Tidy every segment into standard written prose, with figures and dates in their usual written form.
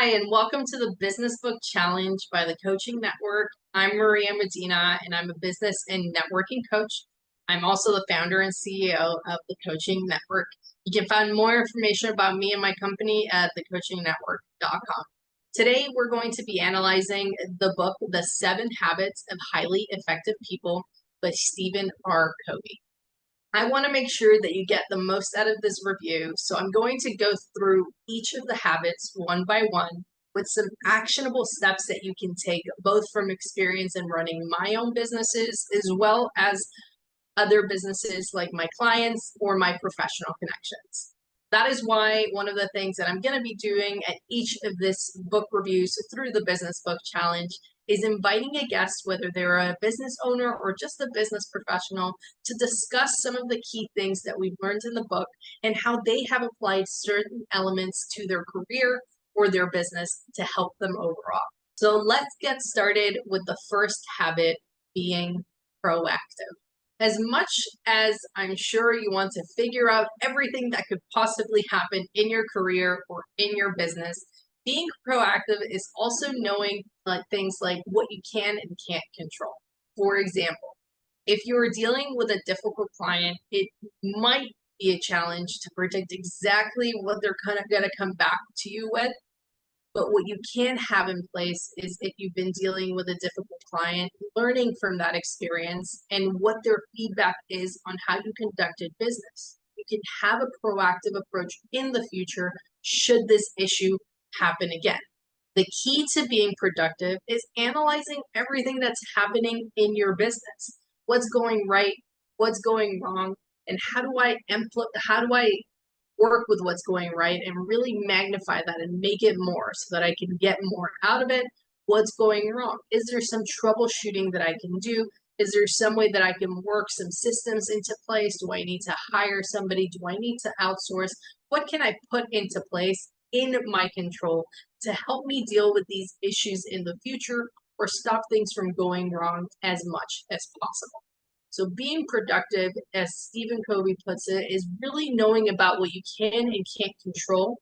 Hi, and welcome to the Business Book Challenge by the Coaching Network. I'm Maria Medina, and I'm a business and networking coach. I'm also the founder and CEO of the Coaching Network. You can find more information about me and my company at thecoachingnetwork.com. Today, we're going to be analyzing the book, The 7 Habits of Highly Effective People by Stephen Covey. I want to make sure that you get the most out of this review, so I'm going to go through each of the habits one by one with some actionable steps that you can take, both from experience in running my own businesses as well as other businesses like my clients or my professional connections. That is why one of the things that I'm going to be doing at each of this book reviews through the Business Book Challenge is inviting a guest, whether they're a business owner or just a business professional, to discuss some of the key things that we've learned in the book and how they have applied certain elements to their career or their business to help them overall. So let's get started with the first habit, being proactive. As much as I'm sure you want to figure out everything that could possibly happen in your career or in your business, being proactive is also knowing things like what you can and can't control. For example, if you're dealing with a difficult client, it might be a challenge to predict exactly what they're kind of going to come back to you with. But what you can have in place is, if you've been dealing with a difficult client, learning from that experience and what their feedback is on how you conducted business. You can have a proactive approach in the future should this issue happen again. The key to being productive is analyzing everything that's happening in your business. What's going right, what's going wrong, and how do I work with what's going right and really magnify that and make it more so that I can get more out of it. What's going wrong? Is there some troubleshooting that I can do? Is there some way that I can work some systems into place? Do I need to hire somebody? Do I need to outsource? What can I put into place in my control to help me deal with these issues in the future or stop things from going wrong as much as possible? So being productive, as Stephen Covey puts it, is really knowing about what you can and can't control,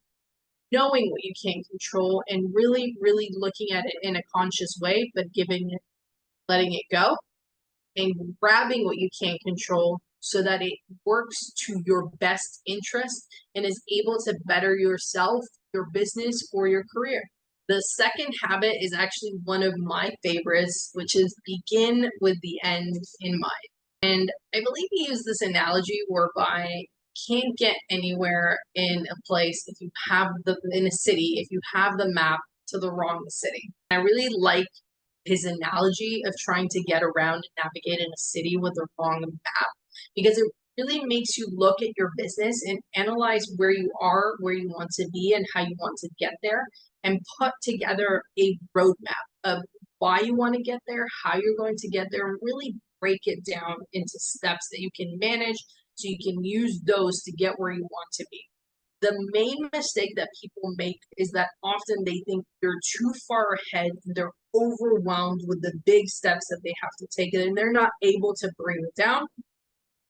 knowing what you can't control, and really, really looking at it in a conscious way, but letting it go, and grabbing what you can't control so that it works to your best interest and is able to better yourself, your business, or your career. The second habit is actually one of my favorites, which is begin with the end in mind. And I believe he used this analogy whereby you can't get anywhere in a place if you have in a city, if you have the map to the wrong city. I really like his analogy of trying to get around and navigate in a city with the wrong map, because it really makes you look at your business and analyze where you are, where you want to be, and how you want to get there, and put together a roadmap of why you want to get there, how you're going to get there, and really break it down into steps that you can manage so you can use those to get where you want to be. The main mistake that people make is that often they think they're too far ahead, they're overwhelmed with the big steps that they have to take, and they're not able to bring it down,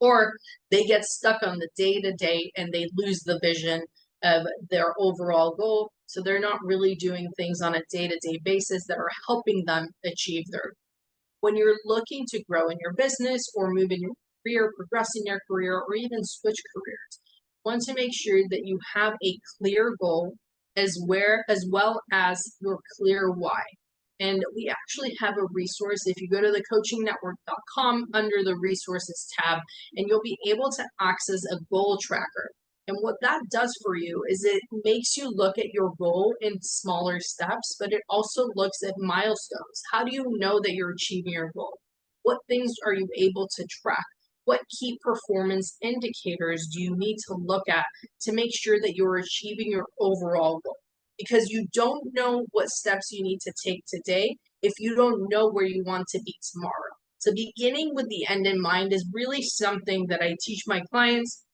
or they get stuck on the day-to-day and they lose the vision of their overall goal. So they're not really doing things on a day-to-day basis that are helping them achieve their. When you're looking to grow in your business or move in your career, progress in your career, or even switch careers, you want to make sure that you have a clear goal as well as your clear why. And we actually have a resource. If you go to thecoachingnetwork.com under the resources tab, and you'll be able to access a goal tracker. And what that does for you is it makes you look at your goal in smaller steps, but it also looks at milestones. How do you know that you're achieving your goal? What things are you able to track? What key performance indicators do you need to look at to make sure that you're achieving your overall goal? Because you don't know what steps you need to take today if you don't know where you want to be tomorrow. So beginning with the end in mind is really something that I teach my clients,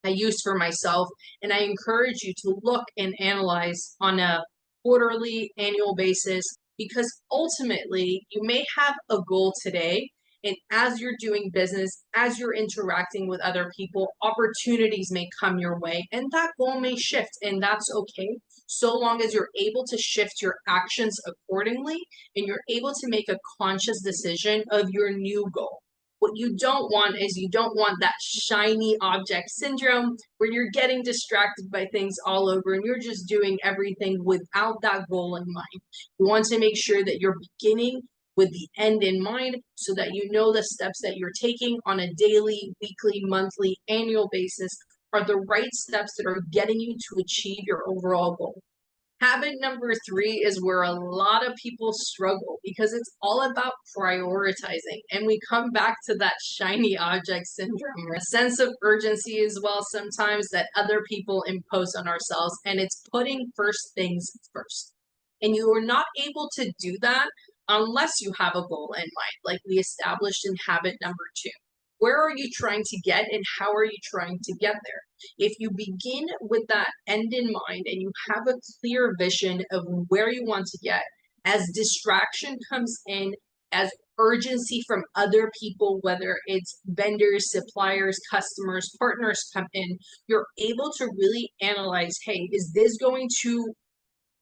I use for myself, and I encourage you to look and analyze on a quarterly, annual basis, because ultimately you may have a goal today, and as you're doing business, as you're interacting with other people, opportunities may come your way, and that goal may shift, and that's okay. so long as you're able to shift your actions accordingly and you're able to make a conscious decision of your new goal. What you don't want is you don't want that shiny object syndrome where you're getting distracted by things all over and you're just doing everything without that goal in mind. You want to make sure that you're beginning with the end in mind so that you know the steps that you're taking on a daily, weekly, monthly, annual basis are the right steps that are getting you to achieve your overall goal. Habit number 3 is where a lot of people struggle because it's all about prioritizing. And we come back to that shiny object syndrome, a sense of urgency as well sometimes that other people impose on ourselves. And it's putting first things first. And you are not able to do that unless you have a goal in mind, like we established in habit number 2. Where are you trying to get and how are you trying to get there? If you begin with that end in mind and you have a clear vision of where you want to get, as distraction comes in, as urgency from other people, whether it's vendors, suppliers, customers, partners come in, you're able to really analyze, hey, is this going to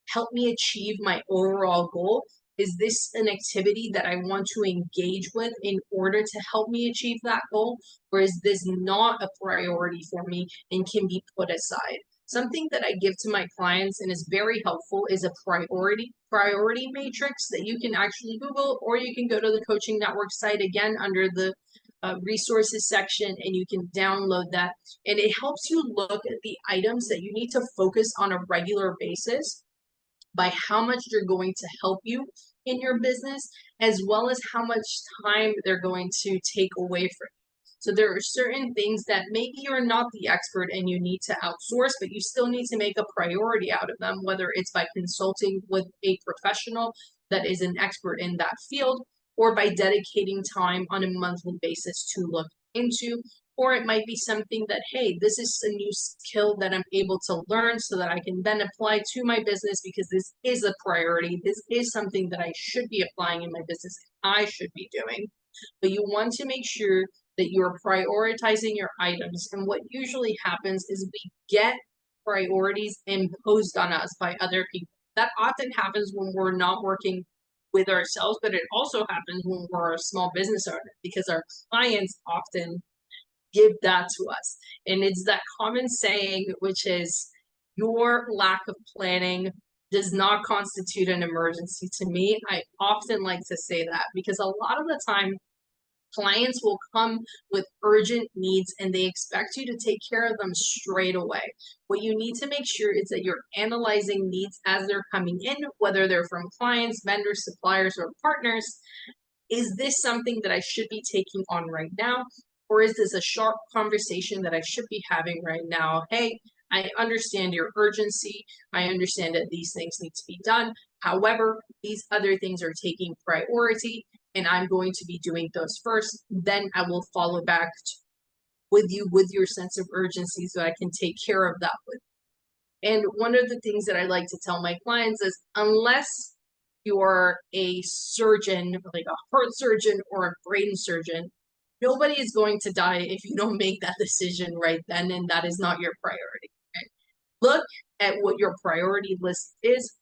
help me achieve my overall goal? Is this an activity that I want to engage with in order to help me achieve that goal? Or is this not a priority for me and can be put aside? Something that I give to my clients and is very helpful is a priority matrix that you can actually Google, or you can go to the Coaching Network site again under the resources section and you can download that. And it helps you look at the items that you need to focus on a regular basis by how much they're going to help you in your business, as well as how much time they're going to take away from you. So there are certain things that maybe you're not the expert and you need to outsource, but you still need to make a priority out of them, whether it's by consulting with a professional that is an expert in that field, or by dedicating time on a monthly basis to look into. Or it might be something that, hey, this is a new skill that I'm able to learn so that I can then apply to my business because this is a priority. This is something that I should be applying in my business. I should be doing. But you want to make sure that you're prioritizing your items. And what usually happens is we get priorities imposed on us by other people. That often happens when we're not working with ourselves, but it also happens when we're a small business owner because our clients often give that to us. And it's that common saying, which is your lack of planning does not constitute an emergency. To me, I often like to say that because a lot of the time, clients will come with urgent needs and they expect you to take care of them straight away. What you need to make sure is that you're analyzing needs as they're coming in, whether they're from clients, vendors, suppliers, or partners. Is this something that I should be taking on right now? Or is this a sharp conversation that I should be having right now? Hey, I understand your urgency. I understand that these things need to be done. However, these other things are taking priority and I'm going to be doing those first. Then I will follow back with you with your sense of urgency so I can take care of that with you. And one of the things that I like to tell my clients is unless you're a surgeon, like a heart surgeon or a brain surgeon, nobody is going to die if you don't make that decision right then, and that is not your priority. Okay? Look at what your priority list is.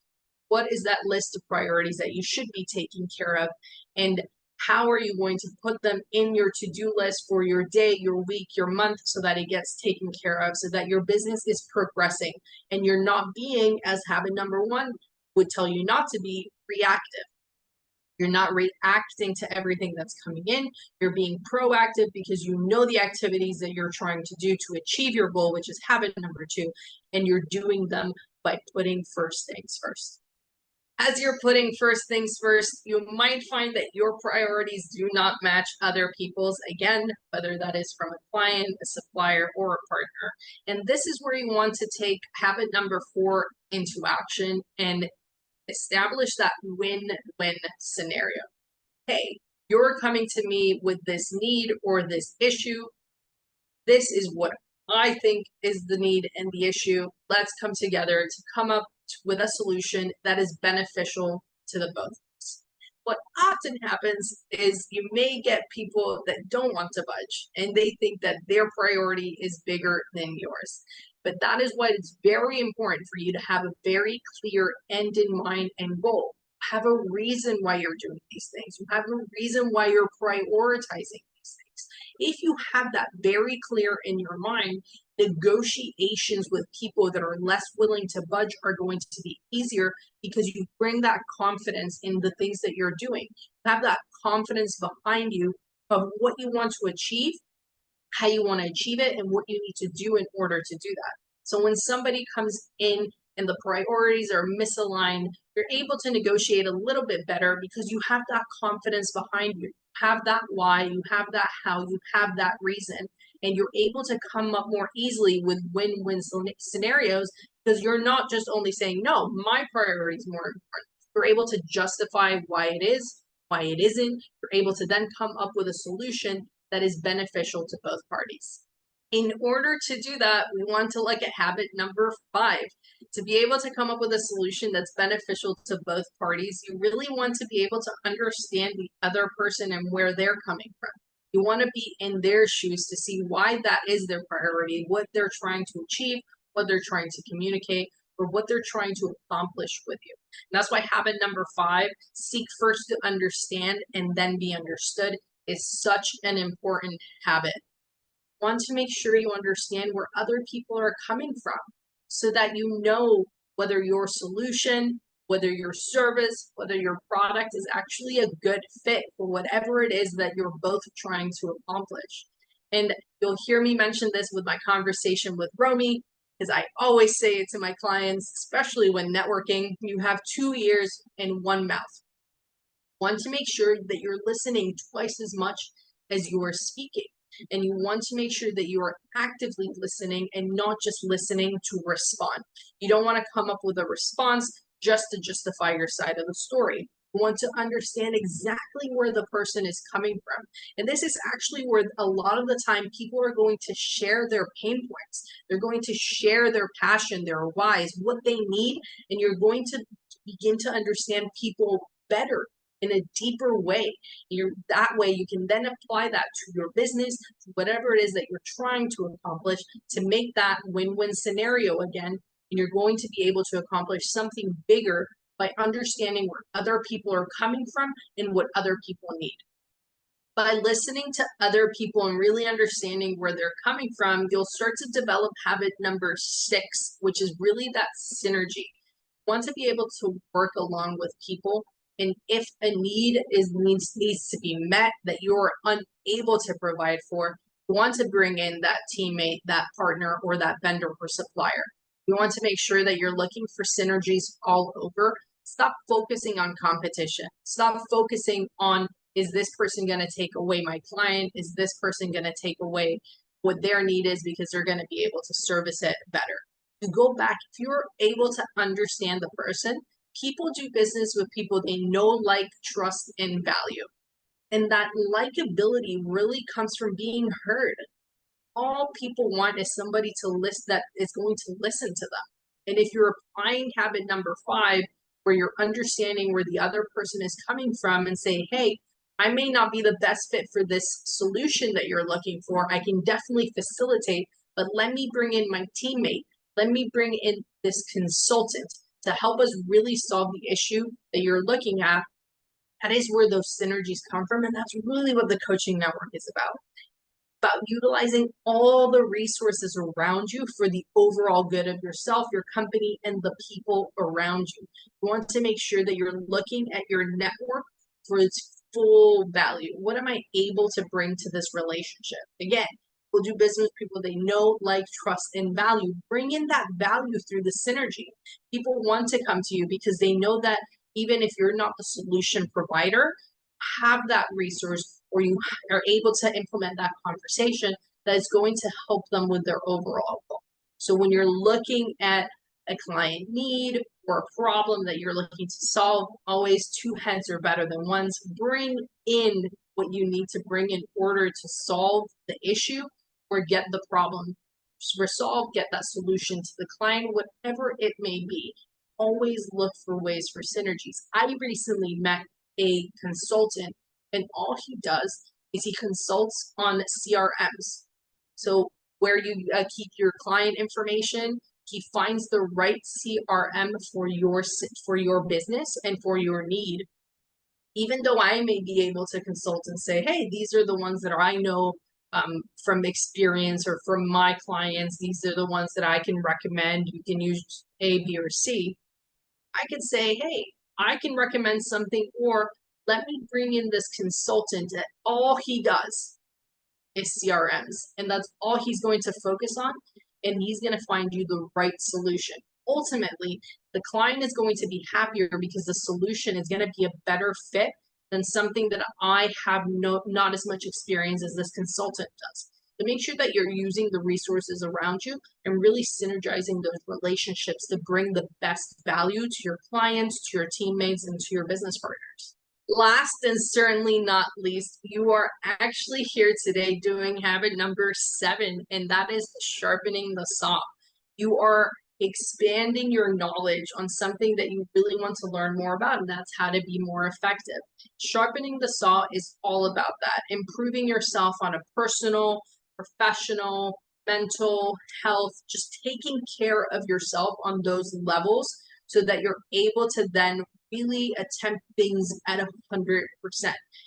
What is that list of priorities that you should be taking care of, and how are you going to put them in your to-do list for your day, your week, your month, so that it gets taken care of, so that your business is progressing and you're not being, as habit number 1 would tell you not to be, reactive. You're not reacting to everything that's coming in. You're being proactive because you know the activities that you're trying to do to achieve your goal, which is habit number 2, and you're doing them by putting first things first. As you're putting first things first, you might find that your priorities do not match other people's, again, whether that is from a client, a supplier, or a partner. And this is where you want to take habit number 4 into action and establish that win-win scenario. Hey, you're coming to me with this need or this issue. This is what I think is the need and the issue. Let's come together to come up with a solution that is beneficial to the both of us. What often happens is you may get people that don't want to budge and they think that their priority is bigger than yours. But that is why it's very important for you to have a very clear end in mind and goal. Have a reason why you're doing these things. You have a reason why you're prioritizing these things. If you have that very clear in your mind, negotiations with people that are less willing to budge are going to be easier because you bring that confidence in the things that you're doing. Have that confidence behind you of what you want to achieve, how you want to achieve it, and what you need to do in order to do that. So when somebody comes in and the priorities are misaligned, you're able to negotiate a little bit better because you have that confidence behind you. You have that why, you have that how, you have that reason, and you're able to come up more easily with win-win scenarios because you're not just only saying, no, my priority is more important. You're able to justify why it is, why it isn't. You're able to then come up with a solution that is beneficial to both parties. In order to do that, we want to look at habit number 5. To be able to come up with a solution that's beneficial to both parties, you really want to be able to understand the other person and where they're coming from. You want to be in their shoes to see why that is their priority, what they're trying to achieve, what they're trying to communicate, or what they're trying to accomplish with you. And that's why habit number 5, seek first to understand and then be understood, is such an important habit. Want to make sure you understand where other people are coming from so that you know whether your solution, whether your service, whether your product is actually a good fit for whatever it is that you're both trying to accomplish. And you'll hear me mention this with my conversation with Romi, because I always say it to my clients, especially when networking, you have 2 ears and 1 mouth. Want to make sure that you're listening twice as much as you are speaking. And you want to make sure that you are actively listening and not just listening to respond. You don't want to come up with a response just to justify your side of the story. You want to understand exactly where the person is coming from. And this is actually where a lot of the time people are going to share their pain points. They're going to share their passion, their whys, what they need, and you're going to begin to understand people better in a deeper way. That way you can then apply that to your business, to whatever it is that you're trying to accomplish, to make that win-win scenario again. And you're going to be able to accomplish something bigger by understanding where other people are coming from and what other people need. By listening to other people and really understanding where they're coming from, you'll start to develop habit number 6, which is really that synergy. You want to be able to work along with people. And if a need needs to be met that you're unable to provide for, you want to bring in that teammate, that partner, or that vendor or supplier. You want to make sure that you're looking for synergies all over. Stop focusing on competition. Stop focusing on, is this person going to take away my client? Is this person going to take away what their need is because they're going to be able to service it better? You go back, if you're able to understand the person, people do business with people they know, like, trust, and value. And that likability really comes from being heard. All people want is somebody to listen that is going to listen to them. And if you're applying habit number 5, where you're understanding where the other person is coming from and say, hey, I may not be the best fit for this solution that you're looking for. I can definitely facilitate, but let me bring in my teammate. Let me bring in this consultant to help us really solve the issue that you're looking at. That is where those synergies come from. And that's really what the coaching network is about utilizing all the resources around you for the overall good of yourself, your company, and the people around you. You want to make sure that you're looking at your network for its full value. What am I able to bring to this relationship? Again, we'll do business with people they know, like, trust, and value. Bring in that value through the synergy. People want to come to you because they know that even if you're not the solution provider, have that resource, or you are able to implement that conversation that is going to help them with their overall goal. So when you're looking at a client need or a problem that you're looking to solve, always 2 heads are better than one. Bring in what you need to bring in order to solve the issue or get the problem resolved, get that solution to the client, whatever it may be. Always look for ways for synergies. I recently met a consultant, and all he does is he consults on CRMs. So where you keep your client information. He finds the right CRM for your business and for your need. Even though I may be able to consult and say, hey, these are the ones that I know from experience or from my clients, these are the ones that I can recommend. You can use A, B, or C. I could say, hey, I can recommend something, or let me bring in this consultant that all he does is CRMs, and that's all he's going to focus on, and he's going to find you the right solution. Ultimately, the client is going to be happier because the solution is going to be a better fit than something that I have not as much experience as this consultant does. To make sure that you're using the resources around you and really synergizing those relationships to bring the best value to your clients, to your teammates, and to your business partners. Last and certainly not least, you are actually here today doing habit number 7, and that is sharpening the saw. You are expanding your knowledge on something that you really want to learn more about, and that's how to be more effective. Sharpening the saw is all about that, improving yourself on a personal, professional, mental health, just taking care of yourself on those levels so that you're able to then really attempt things at 100%.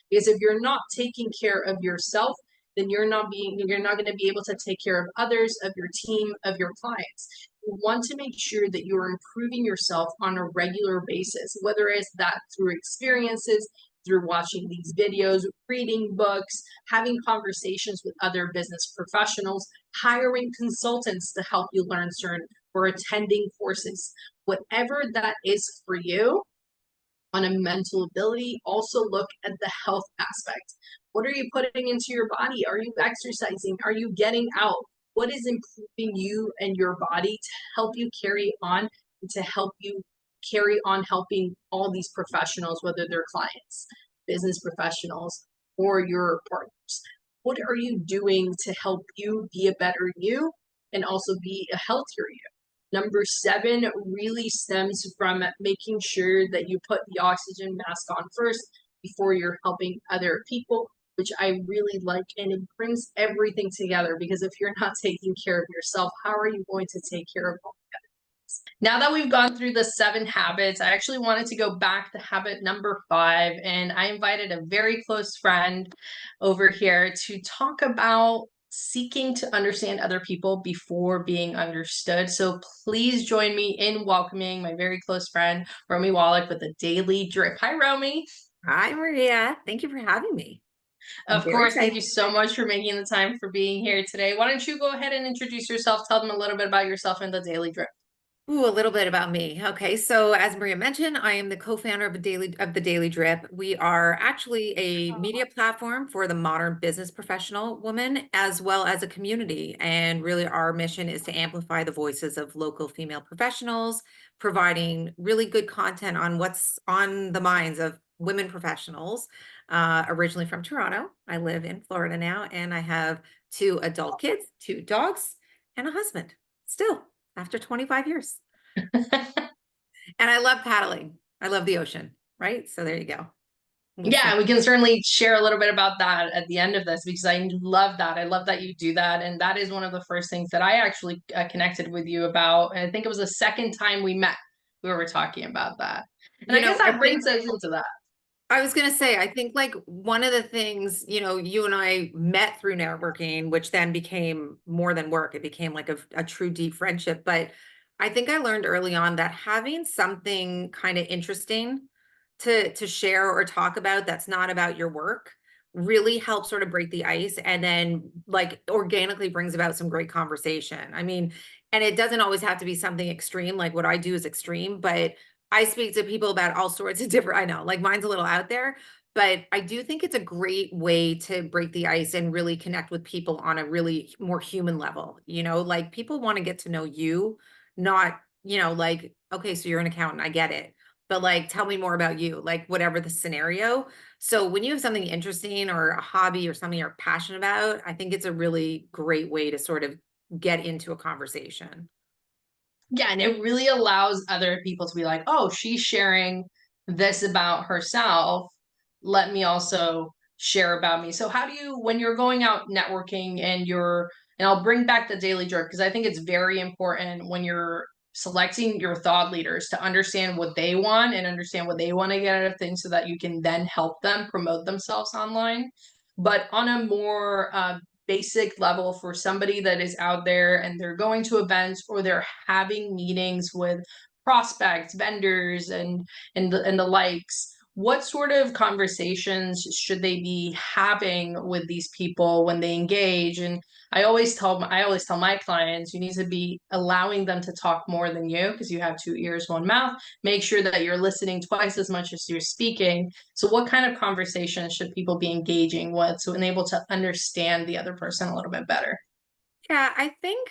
Because if you're not taking care of yourself, then you're not going to be able to take care of others, of your team, of your clients. You want to make sure that you're improving yourself on a regular basis, whether it's that through experiences, through watching these videos, reading books, having conversations with other business professionals, hiring consultants to help you learn certain, or attending courses. Whatever that is for you, on a mental ability, also look at the health aspect. What are you putting into your body? Are you exercising? Are you getting out? What is improving you and your body to help you carry on and to help you carry on helping all these professionals, whether they're clients, business professionals, or your partners? What are you doing to help you be a better you and also be a healthier you? Number 7 really stems from making sure that you put the oxygen mask on first before you're helping other people, which I really like, and it brings everything together, because if you're not taking care of yourself, how are you going to take care of all the others? Now that we've gone through the 7 habits, I actually wanted to go back to habit number 5, and I invited a very close friend over here to talk about seeking to understand other people before being understood. So please join me in welcoming my very close friend, Romi Wallach, with a daily drip. Hi, Romi. Hi, Maria. Thank you for having me. Of course, thank you so much for making the time for being here today. Why don't you go ahead and introduce yourself, tell them a little bit about yourself and the daily drip. Ooh, a little bit about me. Okay, so as Maria mentioned, I am the co-founder of the Daily Drip. We are actually a media platform for the modern business professional woman, as well as a community. And really, our mission is to amplify the voices of local female professionals, providing really good content on what's on the minds of women professionals. Originally from Toronto, I live in Florida now, and I have 2 adult kids, 2 dogs, and a husband. Still, after 25 years. And I love paddling. I love the ocean, right? So there you go. Yeah, we can certainly share a little bit about that at the end of this, because I love that. I love that you do that. And that is one of the first things that I actually connected with you about. And I think it was the second time we met, we were talking about that. And I guess that brings us into that. I was going to say, I think like one of the things, you and I met through networking, which then became more than work. It became like a true deep friendship. But I think I learned early on that having something kind of interesting to share or talk about that's not about your work really helps sort of break the ice, and then like organically brings about some great conversation. I mean, and it doesn't always have to be something extreme. Like what I do is extreme, but I speak to people about all sorts of different, I know, like mine's a little out there, but I do think it's a great way to break the ice and really connect with people on a really more human level. Like people want to get to know you, not, like, okay, so you're an accountant, I get it. But like, tell me more about you, like whatever the scenario. So when you have something interesting or a hobby or something you're passionate about, I think it's a really great way to sort of get into a conversation. Yeah, and it really allows other people to be like, oh, she's sharing this about herself. Let me also share about me. So how do you, when you're going out networking and you're And I'll bring back the daily journal because I think it's very important when you're selecting your thought leaders to understand what they want and understand what they want to get out of things so that you can then help them promote themselves online. But on a more basic level, for somebody that is out there and they're going to events or they're having meetings with prospects, vendors, and the likes, what sort of conversations should they be having with these people when they engage? And I always tell my clients, you need to be allowing them to talk more than you because you have two ears, one mouth. Make sure that you're listening twice as much as you're speaking. So what kind of conversations should people be engaging with to enable to understand the other person a little bit better? Yeah, I think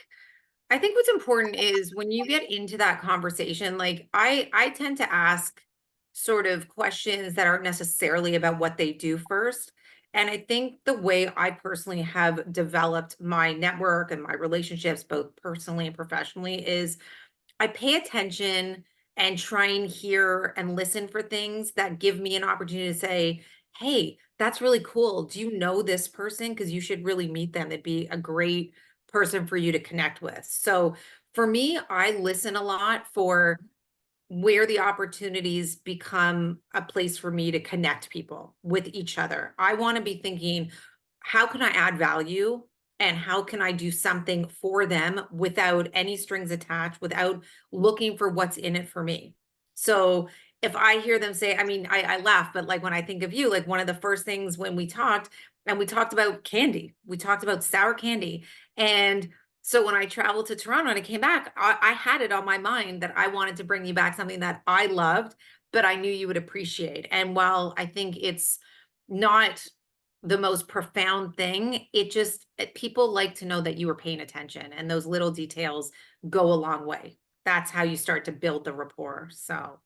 what's important is when you get into that conversation, like I tend to ask sort of questions that aren't necessarily about what they do first. And I think the way I personally have developed my network and my relationships, both personally and professionally, is I pay attention and try and hear and listen for things that give me an opportunity to say, hey, that's really cool. Do you know this person? Because you should really meet them. It'd be a great person for you to connect with. So for me, I listen a lot for where the opportunities become a place for me to connect people with each other. I want to be thinking, how can I add value and how can I do something for them without any strings attached, without looking for what's in it for me? So if I hear them say, I mean, I laugh, but like when I think of you, like one of the first things when we talked, and we talked about candy, we talked about sour candy. And so when I traveled to Toronto and I came back, I had it on my mind that I wanted to bring you back something that I loved, but I knew you would appreciate. And while I think it's not the most profound thing, people like to know that you were paying attention, and those little details go a long way. That's how you start to build the rapport. So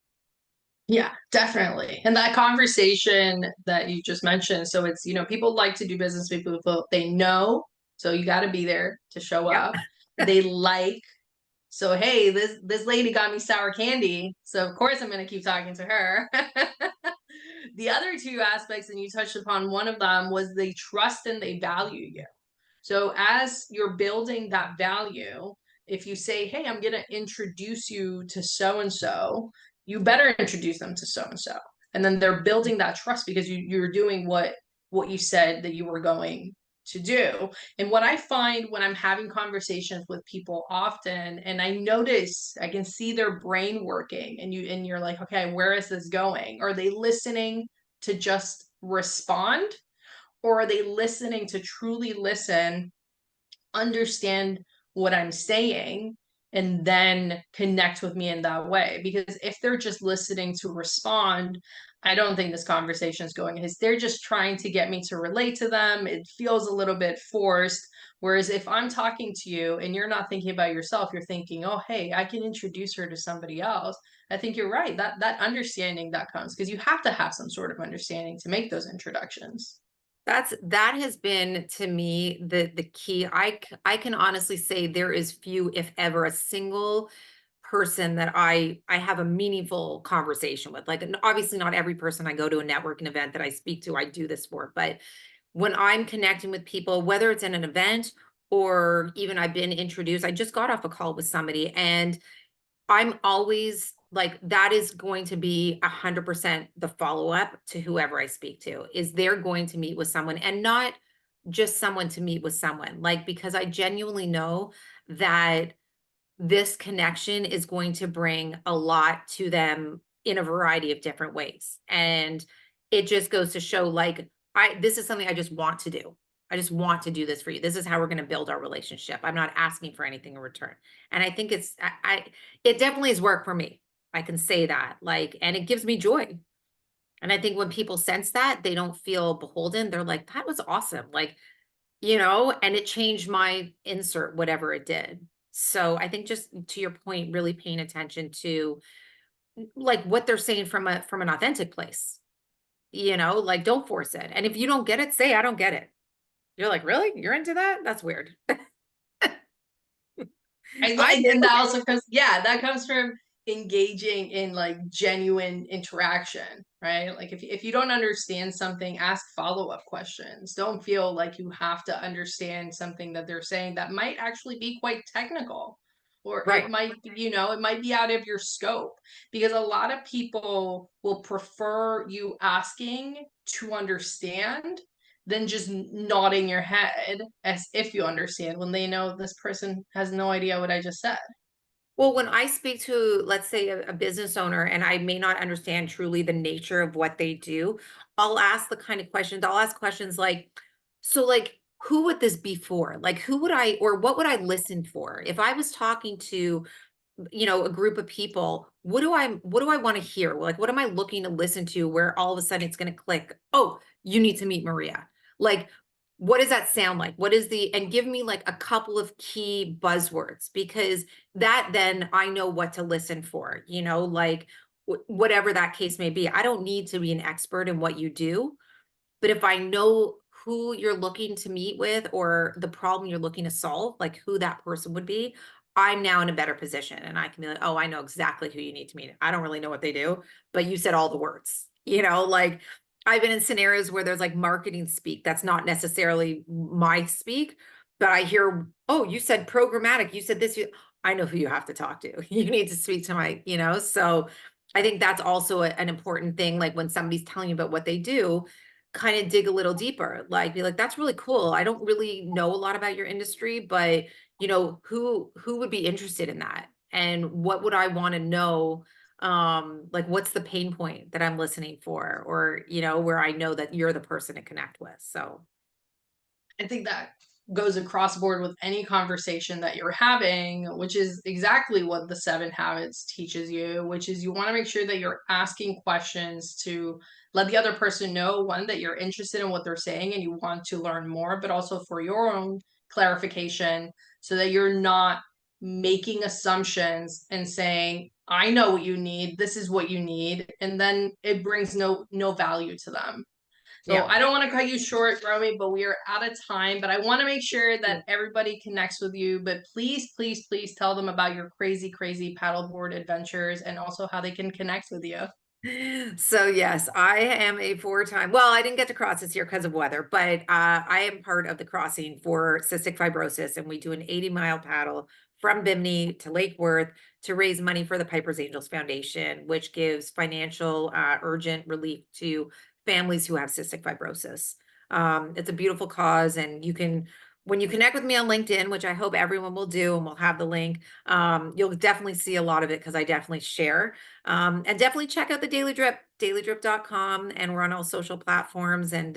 Yeah, definitely. And that conversation that you just mentioned, so it's, people like to do business with people they know, so you got to be there to show yeah. up. They like, so hey, this lady got me sour candy, so of course I'm going to keep talking to her. The other two aspects, and you touched upon one of them, was they trust and they value you. So as you're building that value, if you say, hey, I'm going to introduce you to so and so, you better introduce them to so and so. And then they're building that trust because you're doing what you said that you were going to do. And what I find when I'm having conversations with people often, and I can see their brain working, and you're like, okay, where is this going? Are they listening to just respond? Or are they listening to truly listen, understand what I'm saying, and then connect with me in that way? Because if they're just listening to respond, I don't think this conversation is going, because they're just trying to get me to relate to them. It feels a little bit forced. Whereas if I'm talking to you and you're not thinking about yourself, you're thinking, oh, hey, I can introduce her to somebody else. I think you're right. That understanding that comes because you have to have some sort of understanding to make those introductions. That has been to me the key. I can honestly say there is few, if ever, a single person that I have a meaningful conversation with. Like, and obviously not every person I go to a networking event that I speak to, I do this for, but when I'm connecting with people, whether it's in an event or even I've been introduced, I just got off a call with somebody and I'm always like, that is going to be 100% the follow-up to whoever I speak to, is they're going to meet with someone and not just someone to meet with someone. Like, because I genuinely know that this connection is going to bring a lot to them in a variety of different ways. And it just goes to show like this is something I just want to do. I just want to do this for you. This is how we're going to build our relationship. I'm not asking for anything in return. And I think it definitely has worked for me. I can say that. Like, and it gives me joy. And I think when people sense that, they don't feel beholden. They're like, that was awesome. Like, and it changed my insert, whatever it did. So I think just to your point, really paying attention to like what they're saying from an authentic place, like don't force it. And if you don't get it, say, I don't get it. You're like, really? You're into that? That's weird. I I like, and that also comes, yeah, that comes from engaging in like genuine interaction, right? Like if you don't understand something, ask follow-up questions. Don't feel like you have to understand something that they're saying that might actually be quite technical, or it Right. might, it might be out of your scope, because a lot of people will prefer you asking to understand than just nodding your head as if you understand, when they know this person has no idea what I just said. Well, when I speak to, let's say, a business owner, and I may not understand truly the nature of what they do, I'll ask the kind of questions. I'll ask questions like, so like, who would this be for? Like, who would I, or what would I listen for? If I was talking to, a group of people, what do I want to hear? Like, what am I looking to listen to where all of a sudden it's going to click? Oh, you need to meet Maria. Like, what does that sound like? What is the, and give me like a couple of key buzzwords, because that then I know what to listen for, like whatever that case may be. I don't need to be an expert in what you do, but if I know who you're looking to meet with or the problem you're looking to solve, like who that person would be, I'm now in a better position and I can be like, oh, I know exactly who you need to meet. I don't really know what they do, but you said all the words, like I've been in scenarios where there's like marketing speak that's not necessarily my speak, but I hear, oh, you said programmatic, you said this, I know who you have to talk to. You need to speak to so I think that's also an important thing. Like when somebody's telling you about what they do, kind of dig a little deeper, like be like, that's really cool. I don't really know a lot about your industry, but who would be interested in that? And what would I want to know? Like what's the pain point that I'm listening for, or where I know that you're the person to connect with. So I think that goes across board with any conversation that you're having, which is exactly what the 7 habits teaches you, which is you want to make sure that you're asking questions to let the other person know, one, that you're interested in what they're saying and you want to learn more, but also for your own clarification, so that you're not making assumptions and saying, I know what you need, this is what you need, and then it brings no value to them. So yeah. I don't want to cut you short, Romy, but we are out of time. But I want to make sure that everybody connects with you. But please, please, please tell them about your crazy, crazy paddleboard adventures and also how they can connect with you. So yes, I am a 4-time. Well, I didn't get to cross this year because of weather, but I am part of the crossing for cystic fibrosis, and we do an 80-mile paddle from Bimini to Lake Worth to raise money for the Piper's Angels Foundation, which gives financial urgent relief to families who have cystic fibrosis. It's a beautiful cause, and when you connect with me on LinkedIn, which I hope everyone will do, and we'll have the link, you'll definitely see a lot of it because I definitely share. And definitely check out the Daily Drip, dailydrip.com. And we're on all social platforms, and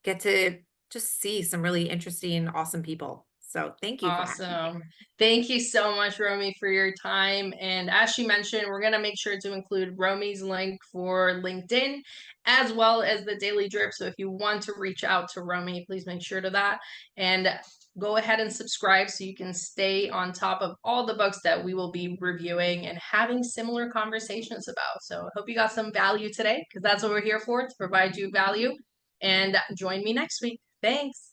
get to just see some really interesting, awesome people. So thank you for having me. Awesome. Thank you so much, Romy, for your time. And as she mentioned, we're going to make sure to include Romy's link for LinkedIn as well as the Daily Drip. So if you want to reach out to Romy, please make sure to that. And go ahead and subscribe so you can stay on top of all the books that we will be reviewing and having similar conversations about. So I hope you got some value today, because that's what we're here for, to provide you value. And join me next week. Thanks.